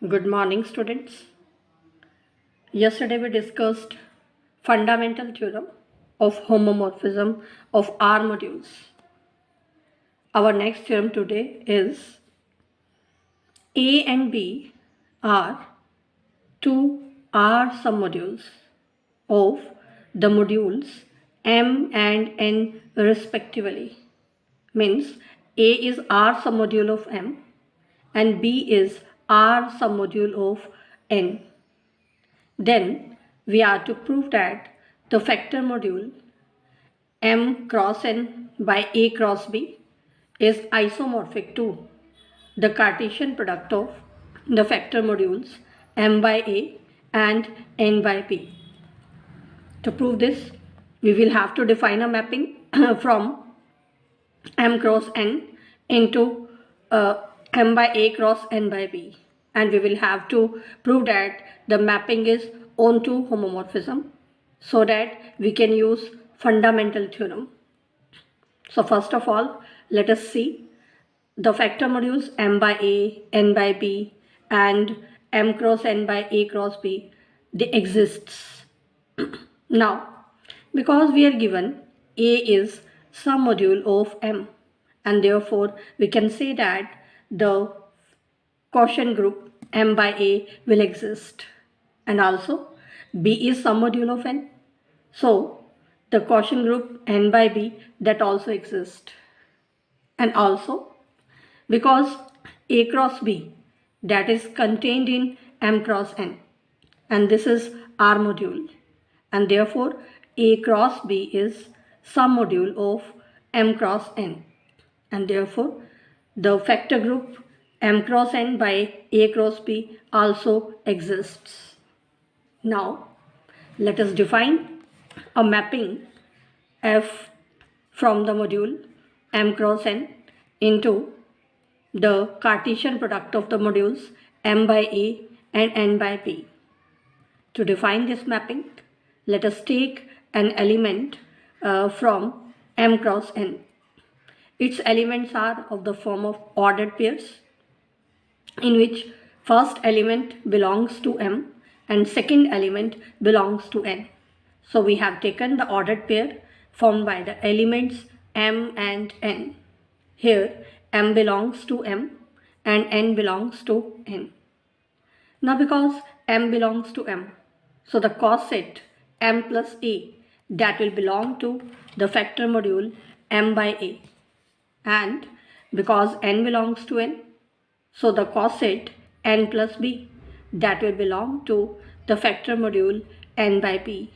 Good morning, students. Yesterday we discussed fundamental theorem of homomorphism of R modules. Our next theorem today is A and B are two R submodules of the modules M and N respectively. Means A is R submodule of M and B is R submodule of N. Then we are to prove that the factor module M cross N by A cross B is isomorphic to the Cartesian product of the factor modules M by A and N by B. To prove this, we will have to define a mapping from M cross N into M by A cross N by B, and we will have to prove that the mapping is onto homomorphism so that we can use fundamental theorem. So first of all, let us see the factor modules M by A, N by B and M cross N by A cross B, they exists. Now, because we are given A is some module of M, and therefore we can say that the quotient group M by A will exist, and also B is some module of N, so the quotient group N by B that also exists. And also because A cross B that is contained in M cross N, and this is R module, and therefore A cross B is some module of M cross N, and therefore the factor group M cross N by A cross B also exists. Now let us define a mapping F from the module M cross N into the Cartesian product of the modules M by A and N by B. To define this mapping, let us take an element from M cross N. Its elements are of the form of ordered pairs, in which first element belongs to M and second element belongs to N. So we have taken the ordered pair formed by the elements M and N. Here M belongs to M and N belongs to N. Now because M belongs to M, so the coset M plus A that will belong to the factor module M by A, and because N belongs to N, so the coset N plus B that will belong to the factor module N by B,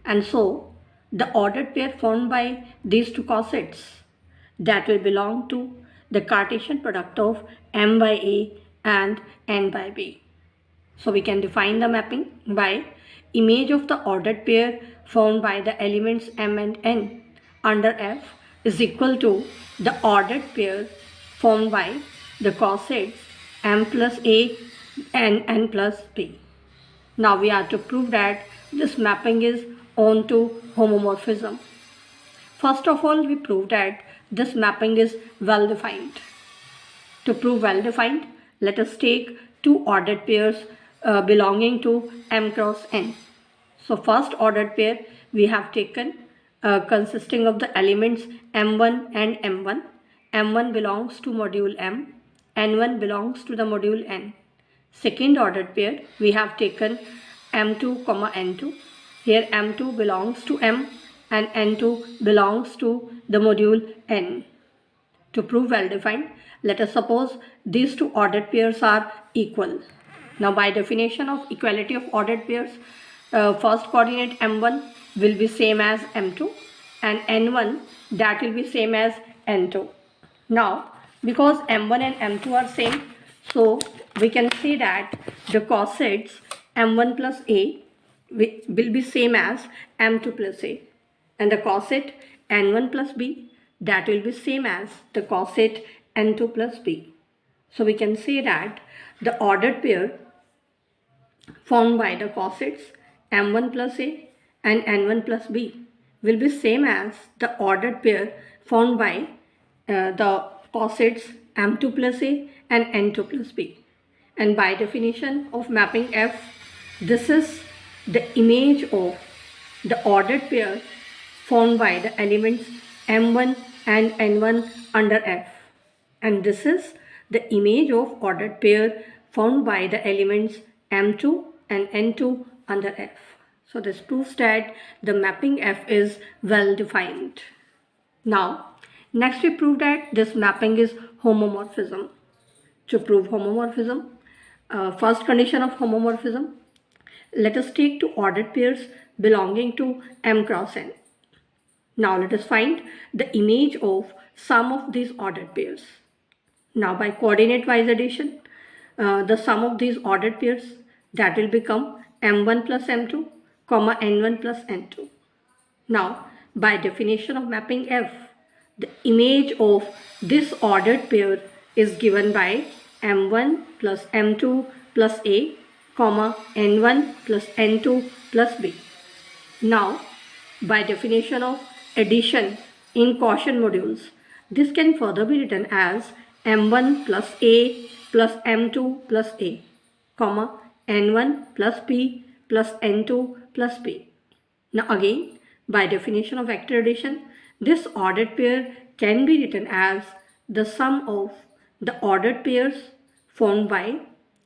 and so the ordered pair formed by these two cosets that will belong to the Cartesian product of M by A and N by B. So we can define the mapping by image of the ordered pair formed by the elements M and N under F is equal to the ordered pair formed by the cosets M plus A and N plus B. Now we are to prove that this mapping is onto homomorphism. First of all, we prove that this mapping is well defined. To prove well defined, let us take two ordered pairs belonging to M cross N. So first ordered pair we have taken consisting of the elements M1 and M1. M1 belongs to module M, N1 belongs to the module N. Second ordered pair we have taken M2, N2. Here M2 belongs to M and N2 belongs to the module N. To prove well defined, let us suppose these two ordered pairs are equal. Now by definition of equality of ordered pairs, first coordinate M1 will be same as M2 and N1 that will be same as N2. Now because M1 and M2 are same, so we can say that the cosets M1 plus A will be same as M2 plus A, and the coset N1 plus B that will be same as the coset N2 plus B. So we can say that the ordered pair formed by the cosets M1 plus A and N1 plus B will be same as the ordered pair formed by the cosets M2 plus A and N2 plus B. And by definition of mapping F, this is the image of the ordered pair formed by the elements M1 and N1 under F. And this is the image of ordered pair formed by the elements M2 and N2 under F. So this proves that the mapping F is well defined. Now, next we prove that this mapping is homomorphism. To prove homomorphism, first condition of homomorphism, let us take two ordered pairs belonging to M cross N. Now let us find the image of sum of these ordered pairs. Now by coordinate wise addition, the sum of these ordered pairs, that will become M1 plus M2, comma N1 plus N2. Now by definition of mapping F, the image of this ordered pair is given by M1 plus M2 plus A, comma N1 plus N2 plus B. Now by definition of addition in quotient modules, this can further be written as M1 plus A plus M2 plus A, comma N1 plus B plus N2 plus B. Now again, by definition of vector addition, this ordered pair can be written as the sum of the ordered pairs formed by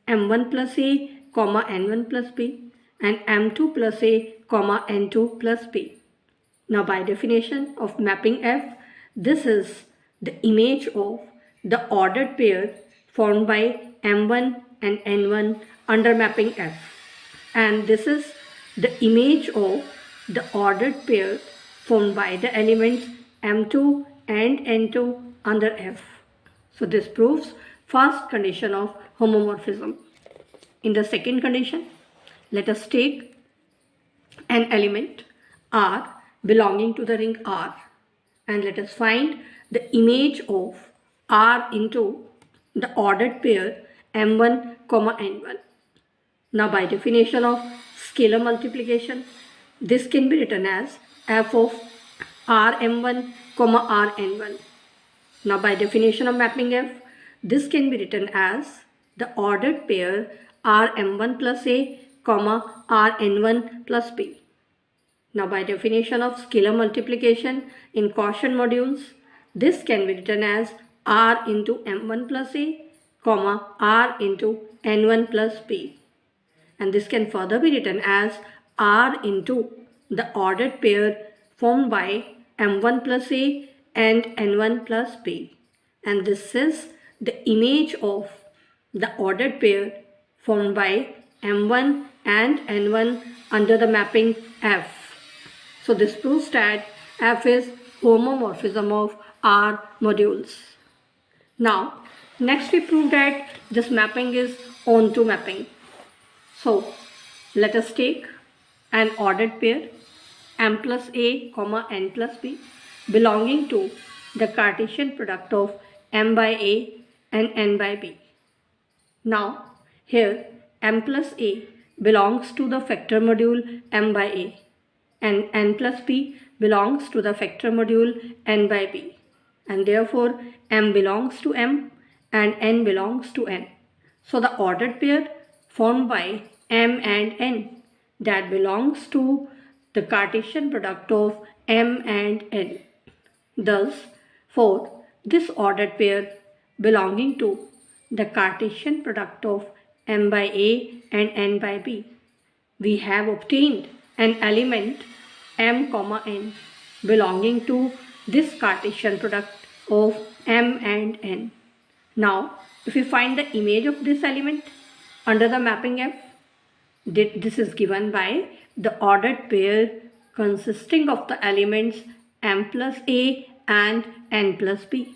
M1 plus A, comma N1 plus B and M2 plus A, comma N2 plus B. Now by definition of mapping F, this is the image of the ordered pair formed by M1 and N1 under mapping F. And this is the image of the ordered pair formed by the elements M2 and N2 under F. So this proves first condition of homomorphism. In the second condition, let us take an element R belonging to the ring R and let us find the image of R into the ordered pair M1, N1. Now by definition of scalar multiplication, this can be written as f of Rm1, Rn1. Now by definition of mapping F, this can be written as the ordered pair Rm1 plus A, Rn1 plus B. Now by definition of scalar multiplication in quotient modules, this can be written as R into M1 plus A, R into N1 plus B. And this can further be written as R into the ordered pair formed by M1 plus A and N1 plus B. And this is the image of the ordered pair formed by M1 and N1 under the mapping F. So this proves that F is homomorphism of R modules. Now, next we prove that this mapping is onto mapping. So, let us take an ordered pair M plus A, N plus B belonging to the Cartesian product of M by A and N by B. Now, here M plus A belongs to the factor module M by A and N plus B belongs to the factor module N by B. And therefore, M belongs to M and N belongs to N. So, the ordered pair formed by M and N that belongs to the Cartesian product of M and N. Thus, for this ordered pair belonging to the Cartesian product of M by A and N by B, we have obtained an element M, N belonging to this Cartesian product of M and N. Now, if we find the image of this element under the mapping F, this is given by the ordered pair consisting of the elements M plus A and N plus B.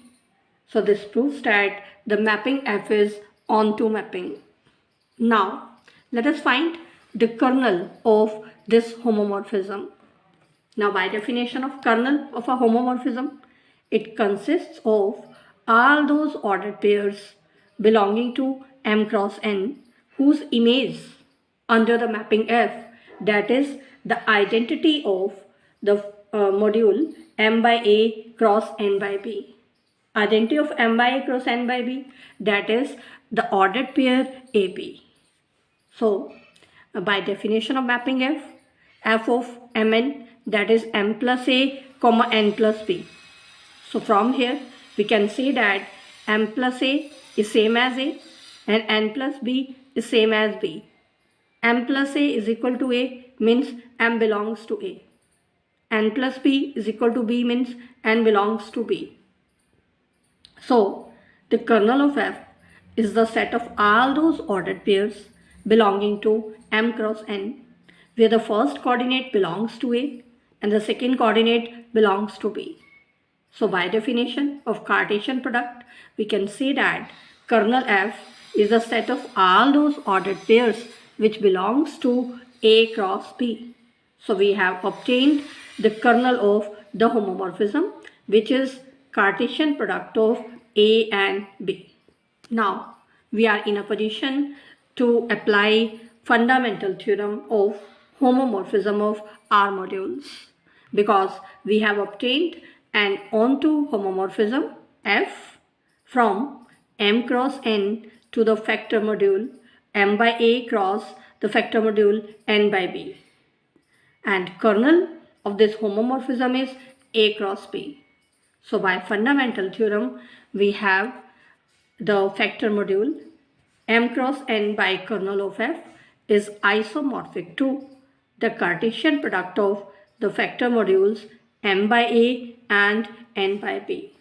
So this proves that the mapping F is onto mapping. Now, let us find the kernel of this homomorphism. Now, by definition of kernel of a homomorphism, it consists of all those ordered pairs belonging to M cross N whose image under the mapping F, that is the identity of the module M by A cross N by B. Identity of M by A cross N by B, that is the ordered pair AB. So by definition of mapping f of mn, that is m plus a comma n plus b. So from here we can say that m plus a is same as a and n plus b is same as b. M plus a is equal to a means m belongs to a. N plus b is equal to b means n belongs to b. So the kernel of f is the set of all those ordered pairs belonging to m cross n, where the first coordinate belongs to a and the second coordinate belongs to b. So by definition of Cartesian product, we can say that kernel f is a set of all those ordered pairs which belongs to a cross b. So we have obtained the kernel of the homomorphism, which is Cartesian product of a and b. Now we are in a position to apply fundamental theorem of homomorphism of R modules, because we have obtained an onto homomorphism f from m cross n to the factor module m by a cross the factor module n by b. And kernel of this homomorphism is a cross b. So by fundamental theorem, we have the factor module m cross n by kernel of f is isomorphic to the Cartesian product of the factor modules m by a and n by b.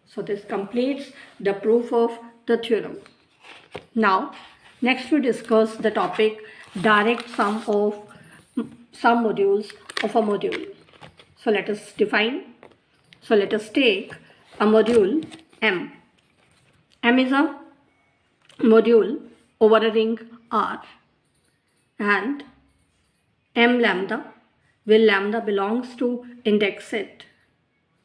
So this completes the proof of the theorem. Now next we discuss the topic direct sum of some modules of a module. So let us define. So let us take a module M. M is a module over a ring R, and M lambda, where lambda belongs to index set.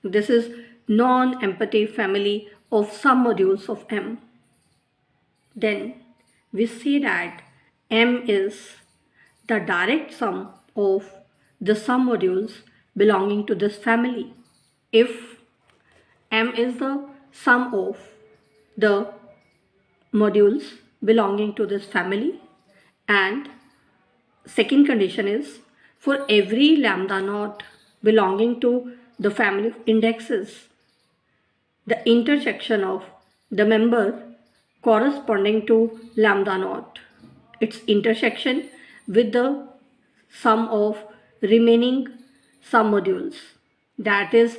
This is non-empty family of some modules of M. Then we see that M is the direct sum of the sum modules belonging to this family. If M is the sum of the modules belonging to this family, and second condition is for every lambda naught belonging to the family of indexes, the intersection of the member corresponding to lambda naught, its intersection with the sum of remaining sum modules, that is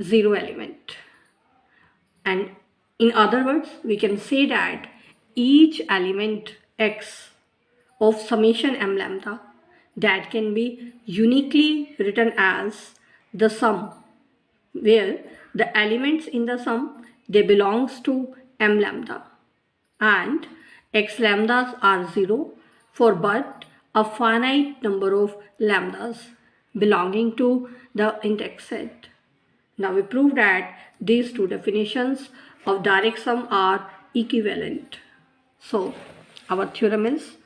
0 element. And in other words, we can say that each element x of summation m lambda that can be uniquely written as the sum, where the elements in the sum, they belongs to m lambda, and x lambdas are 0 for but a finite number of lambdas belonging to the index set. Now we prove that these two definitions of direct sum are equivalent. So our theorem is,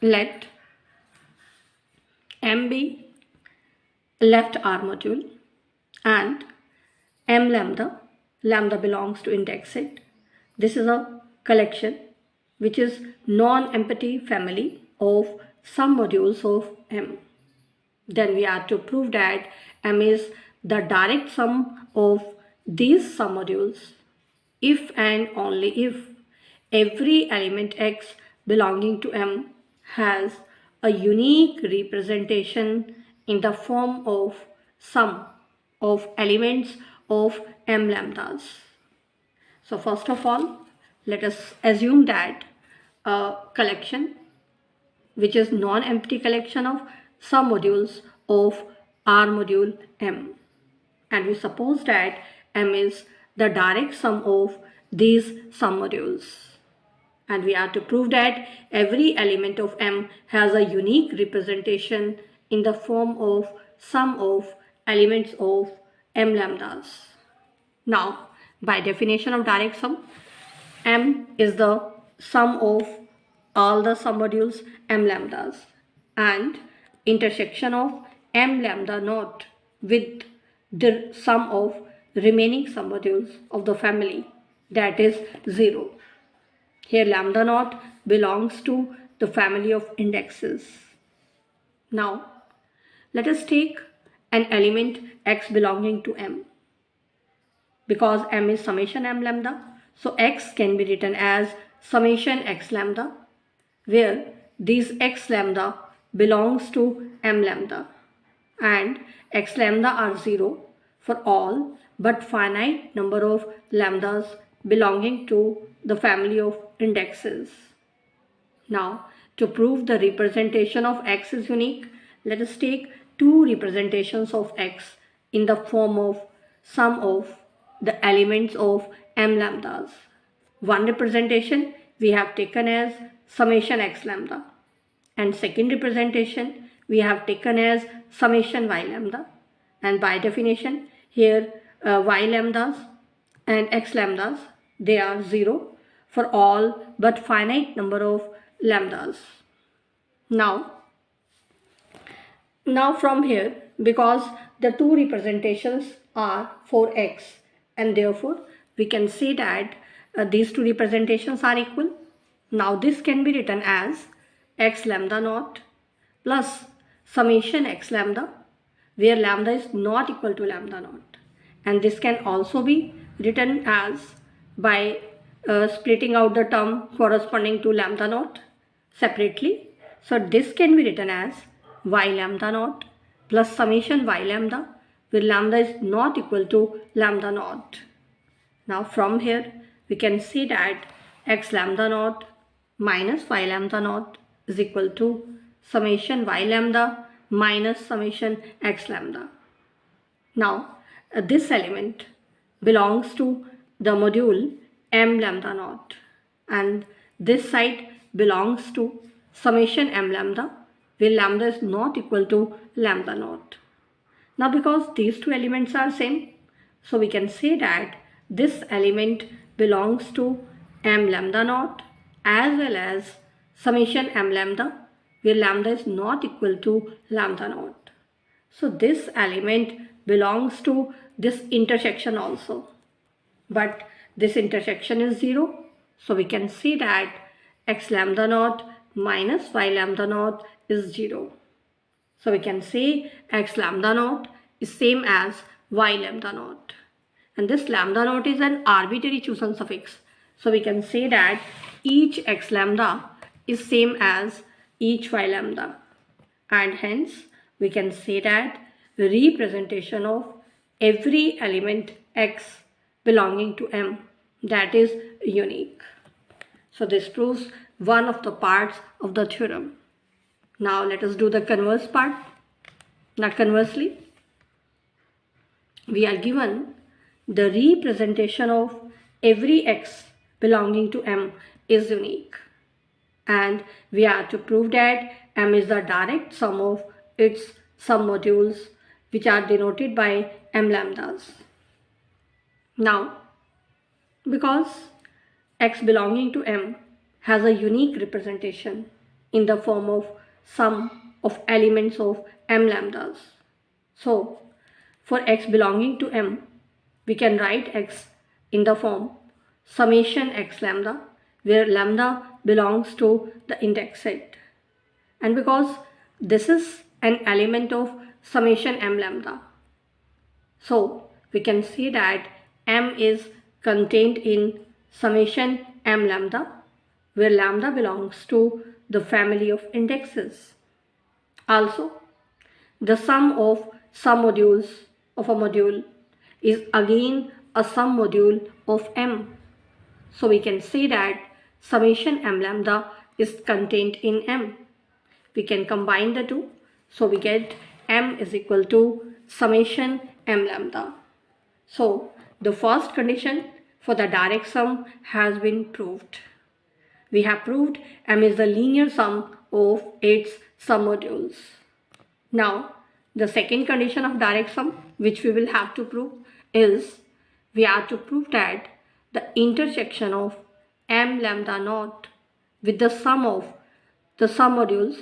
let M be left R module and M lambda, lambda belongs to index set. This is a collection which is non-empty family of some modules of M. Then we are to prove that M is the direct sum of these sum modules if and only if every element x belonging to M has a unique representation in the form of sum of elements of M lambdas. So first of all, let us assume that a collection which is non-empty collection of sum modules of R module M, and we suppose that M is the direct sum of these sum modules, and we are to prove that every element of M has a unique representation in the form of sum of elements of M lambdas. Now by definition of direct sum, M is the sum of all the sum modules M lambdas, and intersection of M lambda naught with the sum of remaining sum modules of the family, that is 0. Here lambda naught belongs to the family of indexes. Now let us take an element x belonging to M. Because M is summation M lambda, so x can be written as summation x lambda, where this x lambda belongs to M lambda and x lambda are 0 for all but finite number of lambdas belonging to the family of indexes. Now, to prove the representation of x is unique, let us take two representations of x in the form of sum of the elements of M lambdas. One representation we have taken as summation x lambda, and second representation we have taken as summation y lambda. And by definition, here y lambdas and x lambdas, they are 0 for all but finite number of lambdas. Now from here, because the two representations are for x, and therefore we can say that these two representations are equal. Now this can be written as x lambda naught plus summation x lambda, where lambda is not equal to lambda naught. And this can also be written as by splitting out the term corresponding to lambda naught separately. So this can be written as y lambda naught plus summation y lambda, where lambda is not equal to lambda naught. Now from here we can see that x lambda naught minus y lambda naught is equal to summation y lambda minus summation x lambda. Now this element belongs to the module M lambda naught, and this side belongs to summation M lambda, where lambda is not equal to lambda naught. Now because these two elements are same, so we can say that this element belongs to M lambda naught as well as summation M lambda, where lambda is not equal to lambda naught. So this element belongs to this intersection also, but this intersection is 0, so we can see that x lambda naught minus y lambda naught is 0. So we can say x lambda naught is same as y lambda naught, and this lambda naught is an arbitrary chosen suffix, so we can say that each x lambda is same as each y lambda, and hence we can say that the representation of every element x belonging to M, that is unique. So this proves one of the parts of the theorem. Now let us do the converse part. Now conversely, we are given the representation of every x belonging to M is unique, and we are to prove that M is the direct sum of its submodules, which are denoted by M lambdas. Now, because x belonging to M has a unique representation in the form of sum of elements of M lambdas, so for x belonging to M, we can write x in the form summation x lambda, where lambda belongs to the index set. And because this is an element of summation M lambda, so we can see that M is contained in summation M lambda, where lambda belongs to the family of indexes. Also, the sum of submodules of a module is again a submodule of M. So we can say that summation M lambda is contained in M. We can combine the two, so we get M is equal to summation M lambda. So the first condition for the direct sum has been proved. We have proved M is the linear sum of its submodules. Now the second condition of direct sum, which we will have to prove, is we are to prove that the intersection of M lambda naught with the sum of the submodules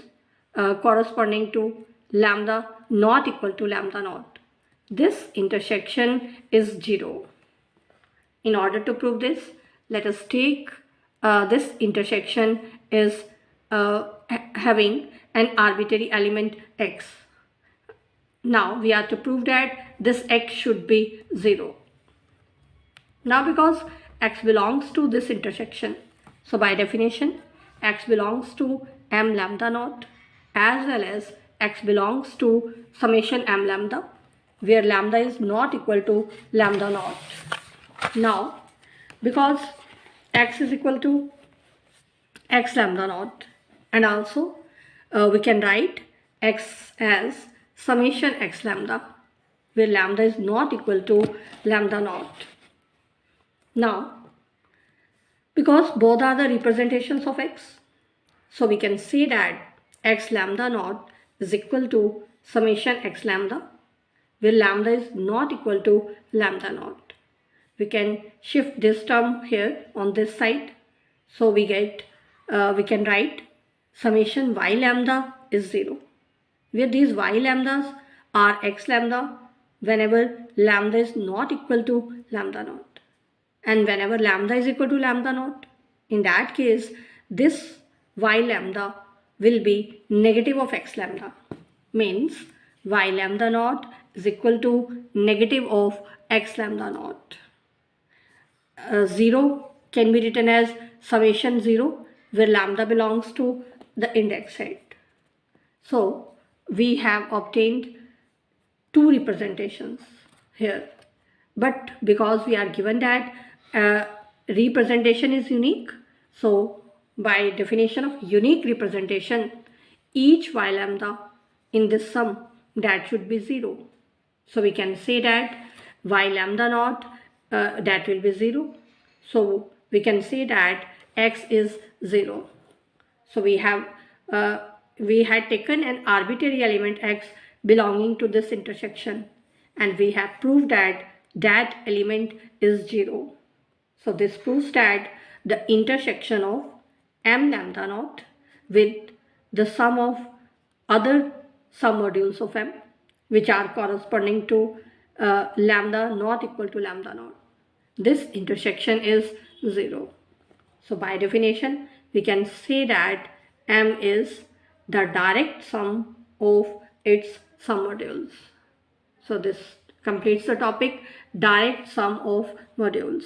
corresponding to lambda not equal to lambda naught, this intersection is 0. In order to prove this, let us take this intersection is having an arbitrary element x. Now we are to prove that this x should be 0. Now because x belongs to this intersection, so by definition x belongs to m lambda naught as well as x belongs to summation m lambda, where lambda is not equal to lambda naught. Now because x is equal to x lambda naught, and also we can write x as summation x lambda, where lambda is not equal to lambda naught. Now because both are the representations of x, so we can say that x lambda naught is equal to summation x lambda, where lambda is not equal to lambda naught. We can shift this term here on this side, so we can write summation y lambda is 0, where these y lambdas are x lambda whenever lambda is not equal to lambda naught, and whenever lambda is equal to lambda naught, in that case this y lambda will be negative of x lambda, means y lambda naught is equal to negative of x lambda naught. 0 can be written as summation 0, where lambda belongs to the index set. So we have obtained two representations here, but because we are given that representation is unique, so by definition of unique representation, each y lambda in this sum, that should be 0. So we can say that y lambda naught that will be 0. So we can say that x is 0. So we had taken an arbitrary element x belonging to this intersection, and we have proved that that element is 0. So this proves that the intersection of m lambda naught with the sum of other submodules of m, which are corresponding to lambda not equal to lambda naught, this intersection is 0. So by definition we can say that m is the direct sum of its submodules. So this completes the topic direct sum of modules.